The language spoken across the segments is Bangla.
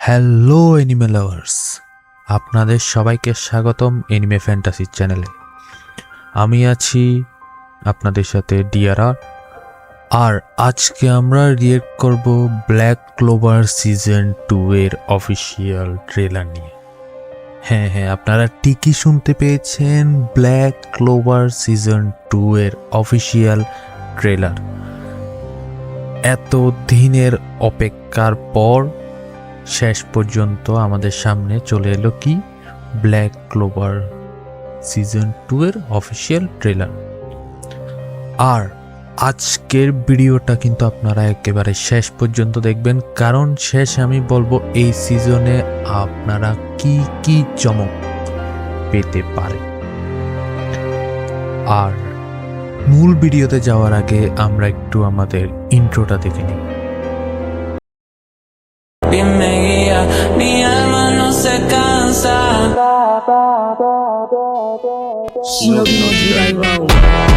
হ্যালো অ্যানিমে লাভার্স, আপনাদের সবাইকে স্বাগতম অ্যানিমে ফ্যান্টাসি চ্যানেলে। আমি আছি আপনাদের সাথে ডিআরআর, আর আজকে আমরা রিয়েক্ট করব ব্ল্যাক ক্লোভার সিজন 2 এর অফিসিয়াল ট্রেলার নিয়ে। হ্যাঁ, আপনারা ঠিকই শুনতে পেয়েছেন, ব্ল্যাক ক্লোভার সিজন 2 এর অফিসিয়াল ট্রেলার। এত দিনের অপেক্ষার পর শেষ পর্যন্ত আমাদের সামনে চলে এলো কি ব্ল্যাক ক্লোভার সিজন 2 এর অফিসিয়াল ট্রেলার। আর আজকের ভিডিওটা কিন্তু আপনারা একেবারে শেষ পর্যন্ত দেখবেন, কারণ শেষে আমি বলবো এই সিজনে আপনারা কি কি চমক পেতে পারে। আর মূল ভিডিওতে যাওয়ার আগে আমরা একটু আমাদের ইন্ট্রোটা দেখে নিই। Dime guía, mi alma no se cansa. 忍びの時代は終わる。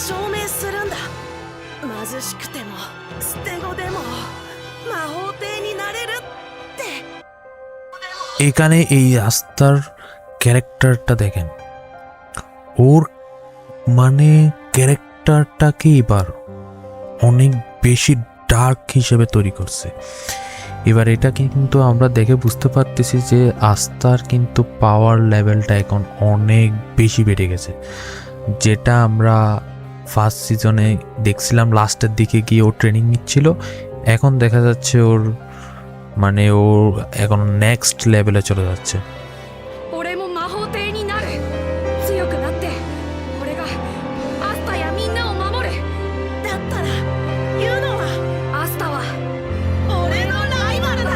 証明するんだ。貧しくても捨て子でも魔法帝になれるって。 এখানে এই আস্থার ক্যারেক্টারটা দেখেন, ওর মানে ক্যারেক্টারটাকে এবার অনেক বেশি ডার্ক হিসেবে তৈরি করছে। এবার এটা কিন্তু আমরা দেখে বুঝতে পারতেছি যে আস্থার কিন্তু পাওয়ার লেভেলটা এখন অনেক বেশি বেড়ে গেছে, যেটা আমরা ফার্স্ট সিজনে দেখছিলাম লাস্টের দিকে গিয়ে ও ট্রেনিং নিচ্ছিল। এখন দেখা যাচ্ছে ওর মানে ও এখন নেক্সট লেভেলে চলে যাচ্ছে। 俺も魔法帝になる。強くなって俺がアスタやみんなを守る。だったらユノはアスタは俺のライバルだ。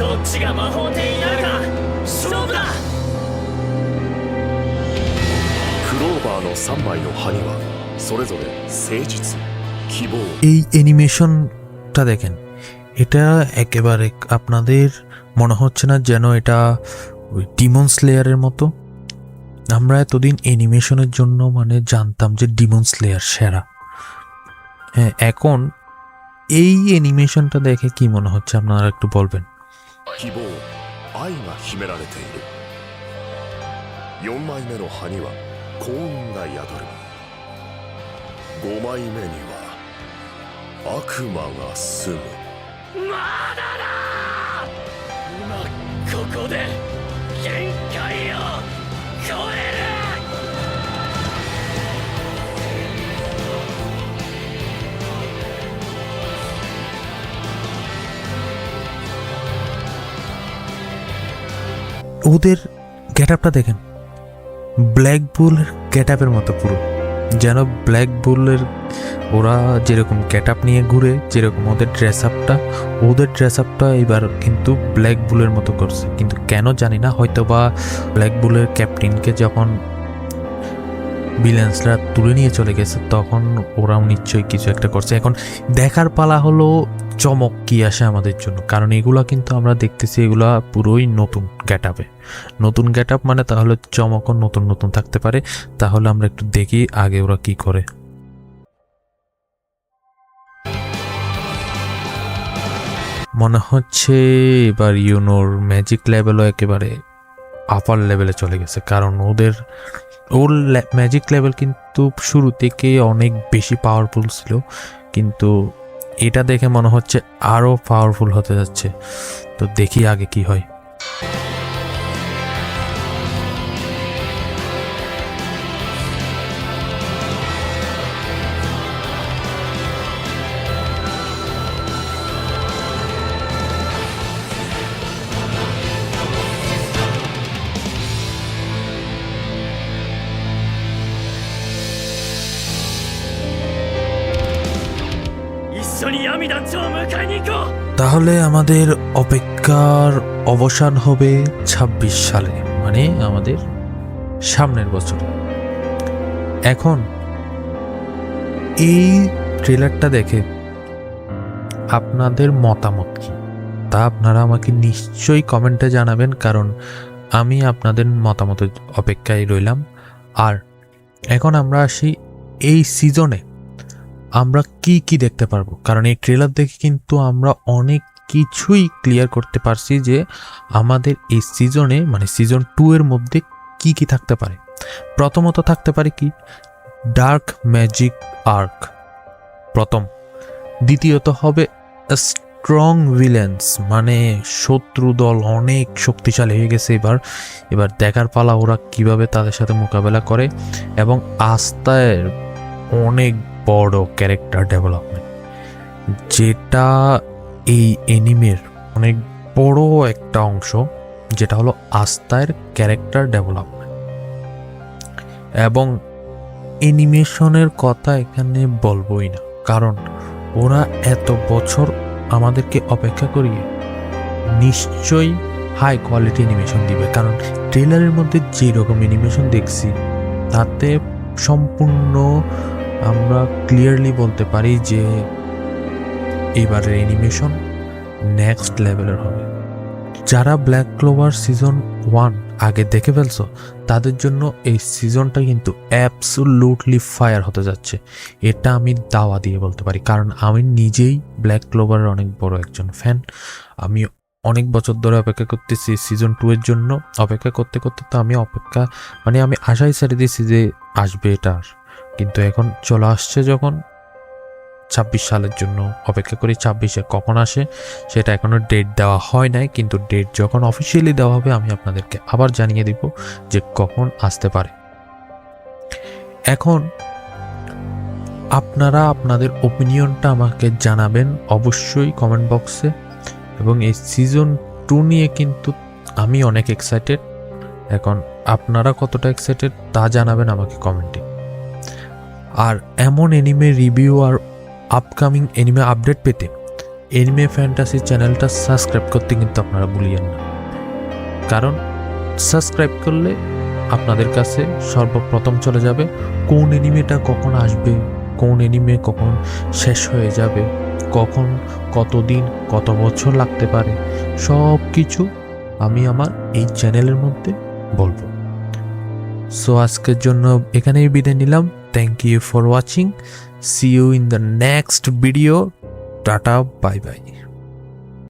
どっちが魔法帝になるか勝負だ。クローバーの3枚の葉にはそれぞれ誠実、希望、 এই অ্যানিমেশনটা দেখেন, এটা একেবারে আপনাদের মনে হচ্ছে না যেন এটা ওই ডিমন স্লেয়ারের মতো? আমরা এতদিন অ্যানিমেশনের জন্য মানে জানতাম যে ডিমন স্লেয়ার সেরা। হ্যাঁ, এখন এই অ্যানিমেশনটা দেখে কি মনে হচ্ছে আপনারা একটু বলবেন। 希望、愛が秘められている。4枚目の葉には幸運が宿る。5枚目には悪魔が住む。まだだ。今ここで限界を超える。 ওদের গেট আপটা দেখেন, ব্ল্যাক বুলের গেট আপের মতো পুরো, যেন ব্ল্যাক বুলের ওরা যেরকম গেট আপ নিয়ে ঘুরে, যেরকম ওদের ড্রেস আপটা এবার কিন্তু ব্ল্যাক বুলের মতো করছে। কিন্তু কেন জানি না, হয়তো বা ব্ল্যাক বুলের ক্যাপ্টেনকে যখন ভিলেন্সরা তুলে নিয়ে চলে গেছে তখন ওরাও নিশ্চয়ই কিছু একটা করছে। এখন দেখার পালা হলো চমক কি আসে আমাদের জন্য, কারণ এগুলা কিন্তু আমরা দেখতেছি এগুলা পুরোই নতুন গেট আপ মানে তাহলে চমকও নতুন নতুন থাকতে পারে। তাহলে আমরা একটু দেখি আগে ওরা কি করে। মনে হচ্ছে এবার ইউনোর ম্যাজিক লেভেলও একেবারে আপার লেভেলে চলে গেছে, কারণ ওর ম্যাজিক লেভেল কিন্তু শুরু থেকে অনেক বেশি পাওয়ারফুল ছিল, কিন্তু এটা দেখে মনে হচ্ছে আরও পাওয়ারফুল হতে যাচ্ছে। তো দেখি আগে কি হয়। তাহলে আমাদের অপেক্ষার অবসান হবে 26 সালে, মানে আমাদের সামনের বছর। এখন এই ট্রেলারটা দেখে আপনাদের মতামত কি তা আপনারা আমাকে নিশ্চয়ই কমেন্টে জানাবেন, কারণ আমি আপনাদের মতামতের অপেক্ষায় রইলাম। আর এখন আমরা আসি এই সিজনে আমরা কি কি দেখতে পারবো, কারণ এই ট্রেলার দেখে কিন্তু আমরা অনেক কিছুই ক্লিয়ার করতে পারছি যে আমাদের এই সিজনে মানে সিজন 2 এর মধ্যে কি কি থাকতে পারে। প্রথমত থাকতে পারে কি, ডার্ক ম্যাজিক আর্ক প্রথম। দ্বিতীয়ত হবে স্ট্রং ভিলেন্স, মানে শত্রু দল অনেক শক্তিশালী হয়ে গেছে। এবার দেখার পালা ওরা কিভাবে তাদের সাথে মোকাবেলা করে। এবং আস্থার অনেক বড় ক্যারেক্টার ডেভেলপমেন্ট, যেটা এই এনিমের অনেক বড় একটা অংশ, যেটা হলো আস্থার ক্যারেক্টার ডেভেলপমেন্ট। এবং অ্যানিমেশনের কথা এখানে বলবোই না, কারণ ওরা এত বছর আমাদেরকে অপেক্ষা করিয়ে নিশ্চয়ই হাই কোয়ালিটি অ্যানিমেশন দিবে। কারণ ট্রেলারের মধ্যে যে রকম অ্যানিমেশন দেখছি তাতে সম্পূর্ণ আমরা ক্লিয়ারলি বলতে পারি যে এবারের অ্যানিমেশন নেক্সট লেভেলের হবে। যারা ব্ল্যাক ক্লোভার সিজন 1 আগে দেখে ফেলছো তাদের জন্য এই সিজনটা কিন্তু অ্যাবসোলুটলি ফায়ার হতে যাচ্ছে, এটা আমি দাওয়া দিয়ে বলতে পারি। কারণ আমি নিজেই ব্ল্যাক ক্লোভারের অনেক বড় একজন ফ্যান। আমি অনেক বছর ধরে অপেক্ষা করতেছি সিজন 2 এর জন্য। অপেক্ষা করতে করতে তো আমি আমি আশাই ছেড়ে দিয়েছি যে আসবে এটা, কিন্তু এখন চলে আসছে যখন 26 সালের জন্য অপেক্ষা করি। 26-এ কখন আসে সেটা এখনো ডেট দেওয়া হয় নাই, কিন্তু ডেট যখন অফিসিয়ালি দেওয়া হবে আমি আপনাদেরকে আবার জানিয়ে দিব যে কখন আসতে পারে। এখন আপনারা আপনাদের ওপিনিয়নটা আমাকে জানাবেন অবশ্যই কমেন্ট বক্সে। এবং এই সিজন 2 নিয়ে কিন্তু আমি অনেক এক্সাইটেড। এখন আপনারা কতটা এক্সাইটেড তা জানাবেন আমাকে কমেন্টে। আর এমন এনিমে রিভিউ আর আপকামিং এনিমে আপডেট পেতে এনিমে ফ্যান্টাসি চ্যানেলটা সাবস্ক্রাইব করতে কিন্তু আপনারা ভুলিয়েন না, কারণ সাবস্ক্রাইব করলে আপনাদের কাছে সর্বপ্রথম চলে যাবে কোন এনিমেটা কখন আসবে, কোন এনিমে কখন শেষ হয়ে যাবে, কখন কতদিন কত বছর লাগতে পারে, সব কিছু আমি আমার এই চ্যানেলের মধ্যে বলবো। সো আজকের জন্য এখানেই বিদায় নিলাম। Thank you for watching. See you in the next video. Tata, bye bye.